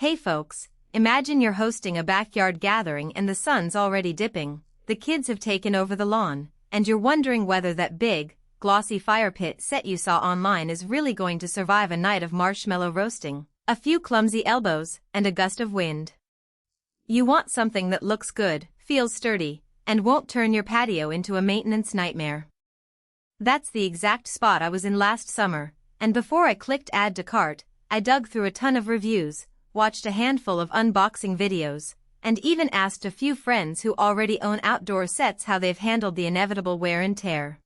Hey folks, imagine you're hosting a backyard gathering and the sun's already dipping, the kids have taken over the lawn, and you're wondering whether that big, glossy fire pit set you saw online is really going to survive a night of marshmallow roasting, a few clumsy elbows, and a gust of wind. You want something that looks good, feels sturdy, and won't turn your patio into a maintenance nightmare. That's the exact spot I was in last summer, and before I clicked add to cart, I dug through a ton of reviews, watched a handful of unboxing videos, and even asked a few friends who already own outdoor sets how they've handled the inevitable wear and tear.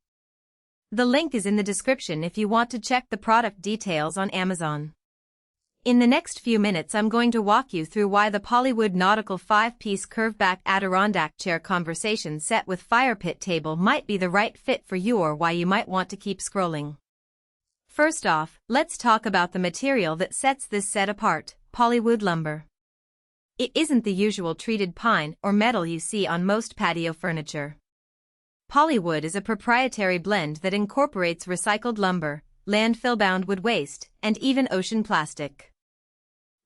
The link is in the description if you want to check the product details on Amazon. In the next few minutes I'm going to walk you through why the POLYWOOD Nautical 5-piece Curveback Adirondack chair conversation set with fire pit table might be the right fit for you or why you might want to keep scrolling. First off, let's talk about the material that sets this set apart, POLYWOOD lumber. It isn't the usual treated pine or metal you see on most patio furniture. POLYWOOD is a proprietary blend that incorporates recycled lumber, landfill-bound wood waste, and even ocean plastic.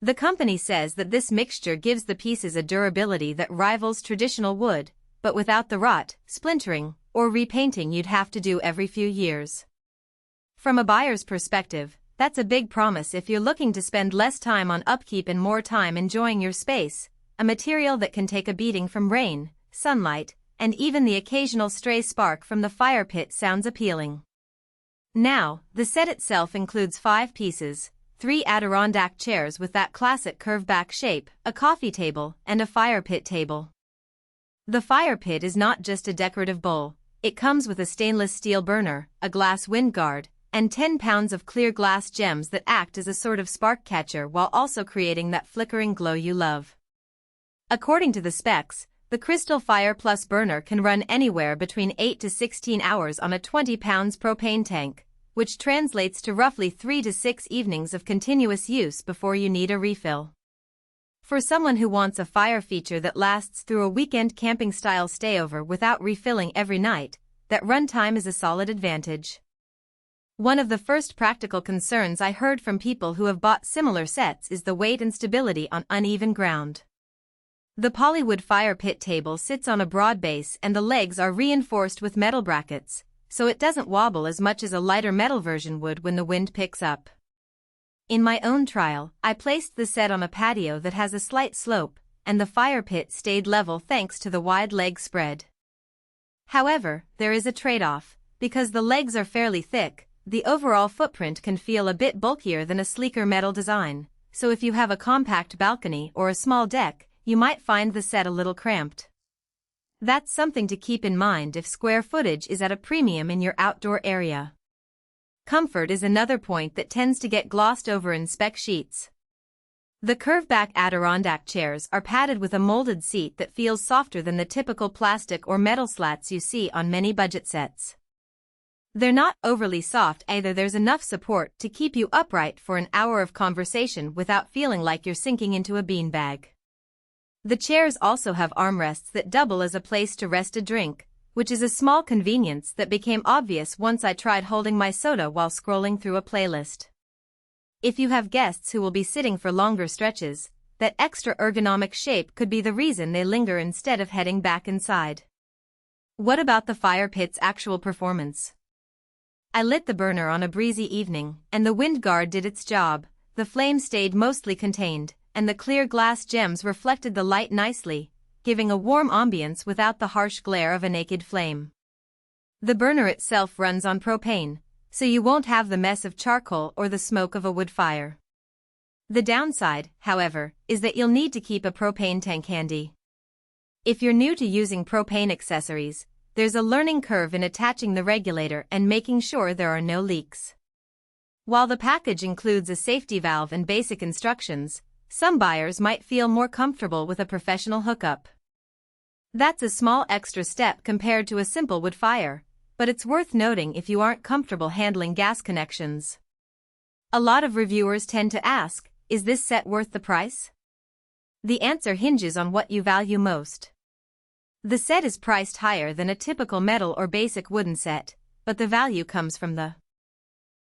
The company says that this mixture gives the pieces a durability that rivals traditional wood, but without the rot, splintering, or repainting you'd have to do every few years. From a buyer's perspective, that's a big promise if you're looking to spend less time on upkeep and more time enjoying your space. A material that can take a beating from rain, sunlight, and even the occasional stray spark from the fire pit sounds appealing. Now, the set itself includes 5 pieces, 3 Adirondack chairs with that classic curve-back shape, a coffee table, and a fire pit table. The fire pit is not just a decorative bowl, it comes with a stainless steel burner, a glass wind guard, and 10 pounds of clear glass gems that act as a sort of spark catcher while also creating that flickering glow you love. According to the specs, the Crystal Fire Plus burner can run anywhere between 8 to 16 hours on a 20 pounds propane tank, which translates to roughly 3 to 6 evenings of continuous use before you need a refill. For someone who wants a fire feature that lasts through a weekend camping-style stayover without refilling every night, that runtime is a solid advantage. One of the first practical concerns I heard from people who have bought similar sets is the weight and stability on uneven ground. The POLYWOOD fire pit table sits on a broad base and the legs are reinforced with metal brackets, so it doesn't wobble as much as a lighter metal version would when the wind picks up. In my own trial, I placed the set on a patio that has a slight slope, and the fire pit stayed level thanks to the wide leg spread. However, there is a trade-off. Because the legs are fairly thick, the overall footprint can feel a bit bulkier than a sleeker metal design, so if you have a compact balcony or a small deck, you might find the set a little cramped. That's something to keep in mind if square footage is at a premium in your outdoor area. Comfort is another point that tends to get glossed over in spec sheets. The Curveback Adirondack chairs are padded with a molded seat that feels softer than the typical plastic or metal slats you see on many budget sets. They're not overly soft either. There's enough support to keep you upright for an hour of conversation without feeling like you're sinking into a beanbag. The chairs also have armrests that double as a place to rest a drink, which is a small convenience that became obvious once I tried holding my soda while scrolling through a playlist. If you have guests who will be sitting for longer stretches, that extra ergonomic shape could be the reason they linger instead of heading back inside. What about the fire pit's actual performance? I lit the burner on a breezy evening, and the wind guard did its job. The flame stayed mostly contained, and the clear glass gems reflected the light nicely, giving a warm ambience without the harsh glare of a naked flame. The burner itself runs on propane, so you won't have the mess of charcoal or the smoke of a wood fire. The downside, however, is that you'll need to keep a propane tank handy. If you're new to using propane accessories, there's a learning curve in attaching the regulator and making sure there are no leaks. While the package includes a safety valve and basic instructions, some buyers might feel more comfortable with a professional hookup. That's a small extra step compared to a simple wood fire, but it's worth noting if you aren't comfortable handling gas connections. A lot of reviewers tend to ask, is this set worth the price? The answer hinges on what you value most. The set is priced higher than a typical metal or basic wooden set, but the value comes from the